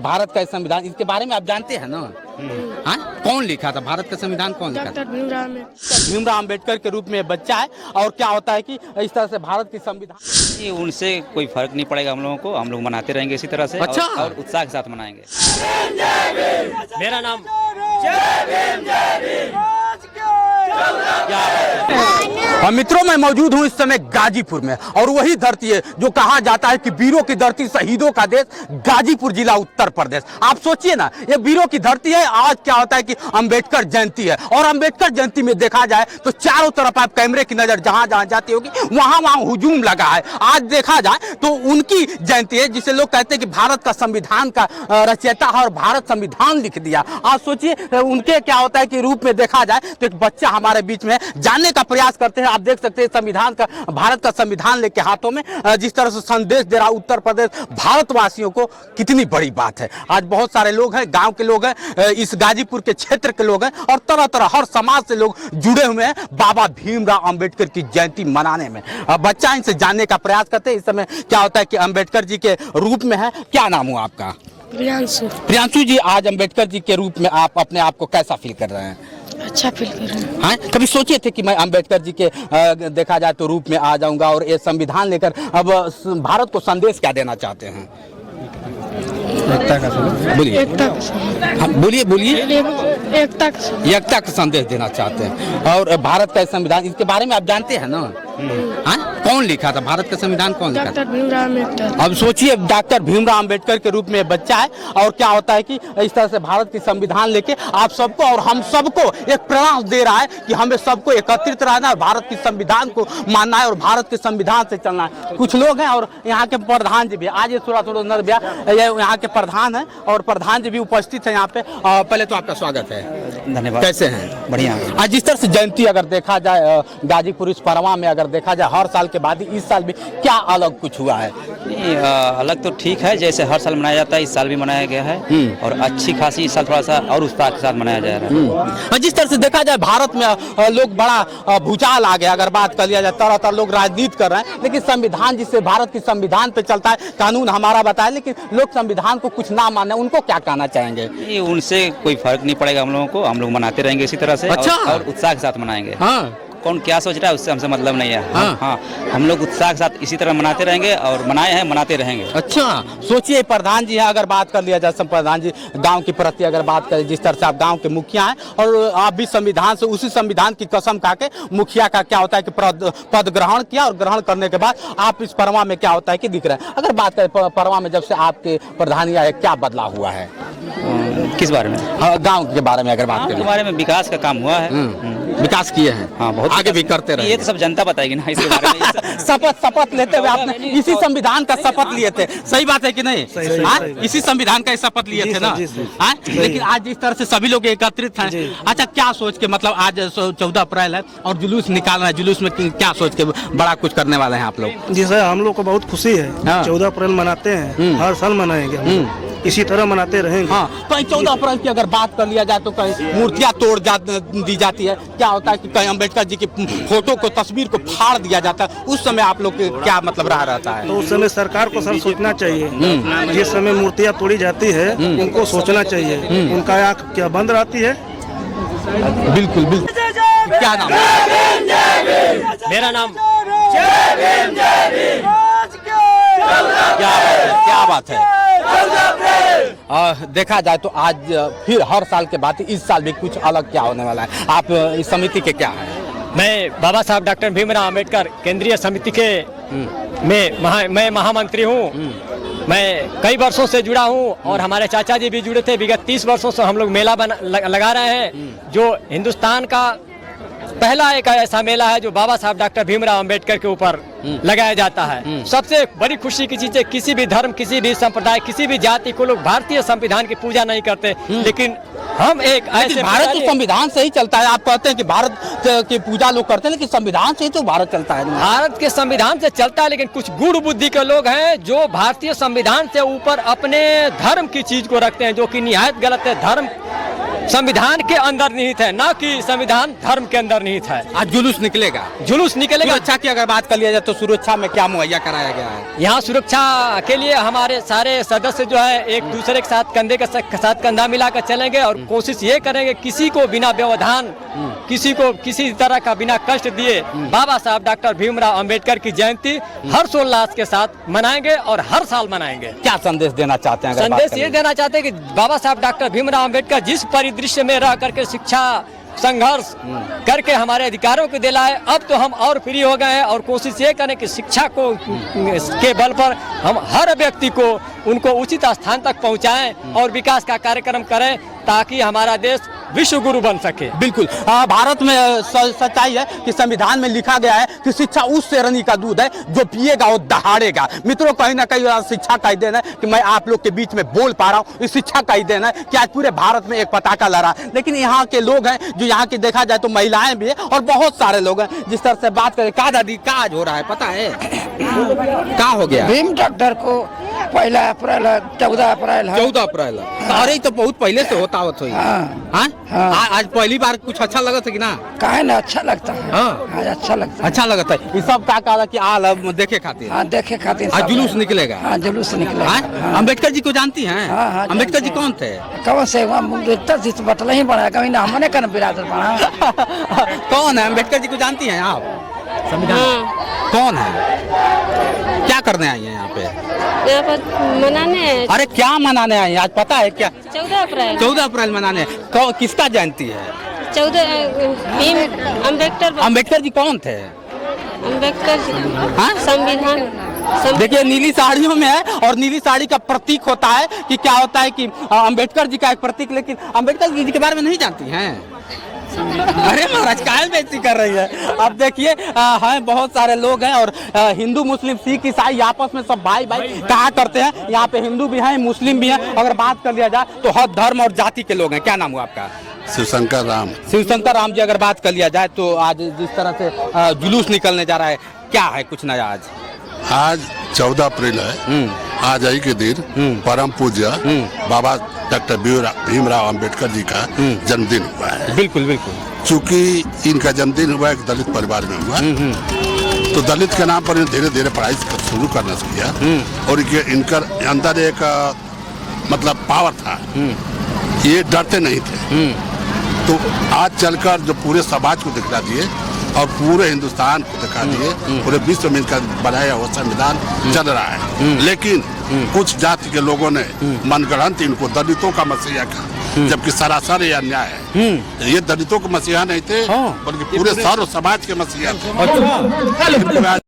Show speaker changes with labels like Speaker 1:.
Speaker 1: भारत का संविधान, इसके बारे में आप जानते हैं ना? हाँ, कौन लिखा था भारत का संविधान? कौन लिखा था? भीमराव अम्बेडकर के रूप में बच्चा है। और क्या होता है कि इस तरह से भारत की संविधान,
Speaker 2: ये उनसे कोई फर्क नहीं पड़ेगा हम लोगों को। हम लोग मनाते रहेंगे इसी तरह से।
Speaker 1: अच्छा।
Speaker 2: और उत्साह के साथ मनाएंगे।
Speaker 3: मेरा नाम
Speaker 1: मित्रों, मैं मौजूद हूं इस समय गाजीपुर में, और वही धरती है जो कहा जाता है कि वीरों की धरती, शहीदों का देश, गाजीपुर जिला उत्तर प्रदेश। आप सोचिए ना, ये वीरों की धरती है। आज क्या होता है कि अंबेडकर जयंती है, और अंबेडकर जयंती में देखा जाए तो चारों तरफ आप कैमरे की नजर जहां जहां जाती होगी वहां वहां हुजूम लगा है। आज देखा जाए तो उनकी जयंती है, जिसे लोग कहते हैं कि भारत का संविधान का रचयिता है और भारत संविधान लिख दिया। आज सोचिए उनके क्या होता है कि रूप में देखा जाए तो एक बच्चा हमारे बीच में जानने का प्रयास करते हैं। आप देख सकते हैं संविधान का, भारत का संविधान लेके हाथों में जिस तरह से संदेश दे रहा उत्तर प्रदेश भारतवासियों को, कितनी बड़ी बात है। आज बहुत सारे लोग हैं, गांव के लोग हैं, इस गाजीपुर के क्षेत्र के लोग हैं, और तरह तरह हर समाज से लोग जुड़े हुए हैं बाबा भीमराव अंबेडकर की जयंती मनाने में। बच्चा इनसे जानने का प्रयास करते हैं इस समय क्या होता है कि अंबेडकर जी के रूप में है। क्या नाम हुआ आपका?
Speaker 4: प्रियांशु।
Speaker 1: प्रियांशु जी, आज अंबेडकर जी के रूप में आप अपने आप को कैसा फील कर रहे हैं?
Speaker 4: अच्छा फील कर रहे हैं।
Speaker 1: हाँ, कभी सोचे थे कि मैं अंबेडकर जी के देखा जाए तो रूप में आ जाऊंगा और ये संविधान लेकर अब भारत को संदेश क्या देना चाहते हैं? एकता का संदेश। बोलिए,
Speaker 4: एकता का संदेश।
Speaker 1: हाँ, बोलिए बोलिए।
Speaker 4: एकता का संदेश।
Speaker 1: एकता का संदेश देना चाहते हैं। और भारत का संविधान, इसके बारे में आप जानते हैं ना? हाँ, कौन लिखा था भारत का संविधान? कौन लिखा था?
Speaker 4: डॉक्टर भीमराव अम्बेडकर।
Speaker 1: अब सोचिए डॉक्टर भीमराव अम्बेडकर के रूप में बच्चा है, और क्या होता है कि इस तरह से भारत की संविधान लेके आप सबको और हम सबको एक प्रेरणा दे रहा है कि हमें सबको एकत्रित रहना है और भारत की संविधान को मानना है और भारत के संविधान से चलना है। कुछ लोग हैं और यहाँ के प्रधान जी भी, आज ये थोड़ा नरबिया यहाँ के प्रधान है और प्रधान जी भी उपस्थित है यहाँ पे। पहले तो आपका स्वागत है,
Speaker 2: धन्यवाद।
Speaker 1: कैसे हैं?
Speaker 2: बढ़िया।
Speaker 1: आज जिस तरह से जयंती अगर देखा जाए गाजीपुर इस परवा में, अगर देखा जाए हर साल के बाद इस साल भी क्या अलग कुछ हुआ है?
Speaker 2: नहीं, अलग तो ठीक है, जैसे हर साल मनाया जाता है इस साल भी मनाया गया है। और अच्छी खासी इस साल थोड़ा सा और उत्साह के साथ मनाया जा रहा है।
Speaker 1: जिस तरह से देखा जाए भारत में लोग बड़ा भूचाल आ गया, अगर बात कर लिया जाए तरह तरह लोग राजनीति कर रहे हैं, लेकिन संविधान जिससे भारत की संविधान पे चलता है, कानून हमारा बताया, लेकिन लोग संविधान को कुछ ना माने, उनको क्या कहना चाहेंगे?
Speaker 2: ये उनसे कोई फर्क नहीं पड़ेगा हम लोगों को। हम लोग मनाते रहेंगे इसी तरह से।
Speaker 1: अच्छा।
Speaker 2: और उत्साह के साथ मनाएंगे।
Speaker 1: हाँ,
Speaker 2: कौन क्या सोच रहा है उससे हमसे मतलब नहीं है।
Speaker 1: हाँ।
Speaker 2: हाँ, हम लोग उत्साह के साथ इसी तरह मनाते रहेंगे और मनाए हैं, मनाते रहेंगे।
Speaker 1: अच्छा। सोचिए प्रधान जी हैं, अगर बात कर लिया जाए सब प्रधान जी गांव के प्रति अगर बात करें, जिस तरह से आप गांव के मुखिया हैं और आप भी संविधान से, उसी संविधान की कसम खा के मुखिया का क्या होता है कि पद ग्रहण किया, और ग्रहण करने के बाद आप इस परवा में क्या होता है कि दिख रहे हैं। अगर बात करें परवा में जब से आपके प्रधान आए, क्या बदलाव हुआ है?
Speaker 2: किस बारे में?
Speaker 1: गाँव के बारे में अगर बात करें।
Speaker 2: हमारे में विकास का काम हुआ है।
Speaker 1: विकास किए हैं।
Speaker 2: हाँ, बहुत
Speaker 1: आगे भी करते रहे।
Speaker 2: ये तो सब जनता बताएगी ना इसके बारे में।
Speaker 1: शपथ लेते हुए आपने इसी संविधान का शपथ लिए थे, सही बात है कि नहीं? इसी संविधान का शपथ लिए थे ना? लेकिन आज जिस तरह से सभी लोग एकत्रित हैं, अच्छा क्या सोच के, मतलब आज 14 अप्रैल है और जुलूस निकालना है, जुलूस में क्या सोच के बड़ा कुछ करने वाले हैं आप लोग?
Speaker 5: जी सर, हम लोग को बहुत खुशी है। 14 अप्रैल मनाते हैं, हर साल मनाएंगे, इसी तरह मनाते रहेंगे।
Speaker 1: हाँ, कहीं 14 अप्रैल की अगर बात कर लिया जाए तो कहीं मूर्तियां तोड़ दी जाती है, क्या होता है कि कहीं अम्बेडकर जी की फोटो को, तस्वीर को फाड़ दिया जाता है, उस समय आप लोग क्या मतलब रहा रहता है?
Speaker 5: तो उस समय सरकार को सर सोचना चाहिए। जिस समय मूर्तियां तोड़ी जाती है उनको सोचना चाहिए, उनका आँख क्या बंद रहती है।
Speaker 1: बिल्कुल बिल्कुल। क्या नाम?
Speaker 3: मेरा नाम
Speaker 1: क्या बात है? देखा जाए तो आज फिर हर साल के बाद इस साल भी कुछ अलग क्या होने वाला है? आप इस समिति के क्या हैं?
Speaker 3: मैं बाबा साहब डॉक्टर भीमराव अम्बेडकर केंद्रीय समिति के मैं महामंत्री हूँ। मैं कई वर्षों से जुड़ा हूँ और हमारे चाचा जी भी जुड़े थे। विगत 30 वर्षों से हम लोग मेला लगा रहे हैं, जो हिंदुस्तान का पहला एक ऐसा मेला है जो बाबा साहब डॉक्टर भीमराव अम्बेडकर के ऊपर लगाया जाता है। सबसे बड़ी खुशी की चीज है, किसी भी धर्म, किसी भी संप्रदाय, किसी भी जाति को लोग भारतीय संविधान की पूजा नहीं करते, लेकिन हम एक ऐसे
Speaker 1: भारत तो संविधान से ही चलता है। आप कहते हैं कि भारत की पूजा लोग करते हैं, लेकिन संविधान से ही तो भारत चलता है।
Speaker 3: भारत के संविधान से चलता है, लेकिन कुछ गूढ़ बुद्धि के लोग हैं जो भारतीय संविधान से ऊपर अपने धर्म की चीज को रखते हैं, जो कि निहायत गलत है। धर्म संविधान के अंदर निहित है, ना कि संविधान धर्म के अंदर निहित है।
Speaker 1: आज जुलूस निकलेगा।
Speaker 3: जुलूस निकलेगा।
Speaker 1: सुरक्षा की अगर बात कर लिया जाए तो सुरक्षा में क्या मुहैया कराया गया है?
Speaker 3: यहाँ सुरक्षा के लिए हमारे सारे सदस्य जो है एक दूसरे के साथ कंधे के साथ कंधा मिलाकर चलेंगे और कोशिश ये करेंगे किसी को बिना व्यवधान, किसी को किसी तरह का बिना कष्ट दिए बाबा साहब डॉक्टर भीमराव अंबेडकर की जयंती हर्षोल्लास के साथ मनाएंगे और हर साल मनाएंगे।
Speaker 1: क्या संदेश देना चाहते हैं? अगर बात
Speaker 3: संदेश
Speaker 1: करें?
Speaker 3: ये देना चाहते हैं कि बाबा साहब डॉक्टर भीमराव अंबेडकर जिस परिदृश्य में रह करके शिक्षा संघर्ष करके हमारे अधिकारों को दिलाए, अब तो हम और फ्री हो गए हैं और कोशिश ये करें कि शिक्षा को के बल पर हम हर व्यक्ति को उनको उचित स्थान तक पहुंचाएं और विकास का कार्यक्रम करें ताकि हमारा देश विश्व गुरु बन सके।
Speaker 1: बिल्कुल। भारत में सच्चाई है कि संविधान में लिखा गया है कि शिक्षा उस शेरनी का दूध है जो पिएगा वो दहाड़ेगा। मित्रों, कहीं ना कहीं शिक्षा का ही देन है कि मैं आप लोग के बीच में बोल पा रहा हूँ। इस शिक्षा का ही देन है कि आज पूरे भारत में एक पताका लहरा। लेकिन यहाँ के लोग हैं जो यहाँ की देखा जाए तो महिलाएं भी है और बहुत सारे लोग हैं। जिस तरह से बात करें, का दादी का आज हो रहा है पता है? क्या हो गया?
Speaker 6: भीम डॉक्टर को 1 अप्रैल 14 अप्रैल है।
Speaker 1: 14 अप्रैल। अरे तो बहुत पहले से होता होता है। हाँ? आज पहली बार कुछ अच्छा लगा था कि ना?
Speaker 6: काहे ना अच्छा लगता है। आज अच्छा लगता है।
Speaker 1: अच्छा लगता है। ये सब का कहा कि आल देखे खातिर।
Speaker 6: हाँ, देखे खातिर
Speaker 1: आज जुलूस निकलेगा।
Speaker 6: हाँ, जुलूस निकलेगा।
Speaker 1: अम्बेडकर जी को जानती हैं?
Speaker 6: हाँ,
Speaker 1: अम्बेडकर जी कौन थे?
Speaker 6: कौन से अम्बेडकर जी तो बटला ही बना, कभी ना हमने कर बिरादर बना।
Speaker 1: कौन है अम्बेडकर जी को जानती हैं आप? संविधान कौन है? क्या करने आई हैं यहाँ पे?
Speaker 7: यहाँ पर मनाने।
Speaker 1: अरे क्या मनाने आई हैं? आज पता है क्या?
Speaker 7: 14 अप्रैल।
Speaker 1: 14 अप्रैल मनाने। किसका जयंती है?
Speaker 7: 14 भीम अम्बेडकर।
Speaker 1: अम्बेडकर जी कौन थे?
Speaker 7: अम्बेडकर
Speaker 1: हाँ?
Speaker 7: संविधान।
Speaker 1: देखिए नीली साड़ियों में है और नीली साड़ी का प्रतीक होता है कि क्या होता है कि अम्बेडकर जी का एक प्रतीक। लेकिन अम्बेडकर जी के बारे में नहीं जानती हैं? अरे महाराज काहे बेइज्जती कर रही है? अब देखिए हैं बहुत सारे लोग हैं और हिंदू मुस्लिम सिख ईसाई आपस में सब भाई भाई कहा करते हैं। यहाँ पे हिंदू भी हैं, मुस्लिम भी हैं। अगर बात कर लिया जाए तो हर धर्म और जाति के लोग हैं। क्या नाम हुआ आपका?
Speaker 8: शिवशंकर राम।
Speaker 1: शिवशंकर राम जी, अगर बात कर लिया जाए तो आज जिस तरह से जुलूस निकलने जा रहा है, क्या है कुछ नया आज?
Speaker 8: आज 14 अप्रैल है। आज ही के दिन परम पूज्य बाबा डॉक्टर भीमराव अंबेडकर जी का जन्मदिन हुआ है।
Speaker 1: बिल्कुल बिल्कुल।
Speaker 8: चूँकि इनका जन्मदिन हुआ एक दलित परिवार में हुआ, तो दलित के नाम पर धीरे धीरे पढ़ाई शुरू करना किया और इनका अंदर एक मतलब पावर था, ये डरते नहीं थे। तो आज चलकर जो पूरे समाज को दिखला दिए और पूरे हिंदुस्तान को दिखा दिए, पूरे विश्व में इनका बनाया हुआ संविधान चल रहा है। लेकिन कुछ जाति के लोगों ने मनगढ़ंत इनको दलितों का मसीहा कहा, जबकि सरासर ये अन्याय है। ये दलितों के मसीहा नहीं थे बल्कि पूरे सर्व समाज के मसीहा थे।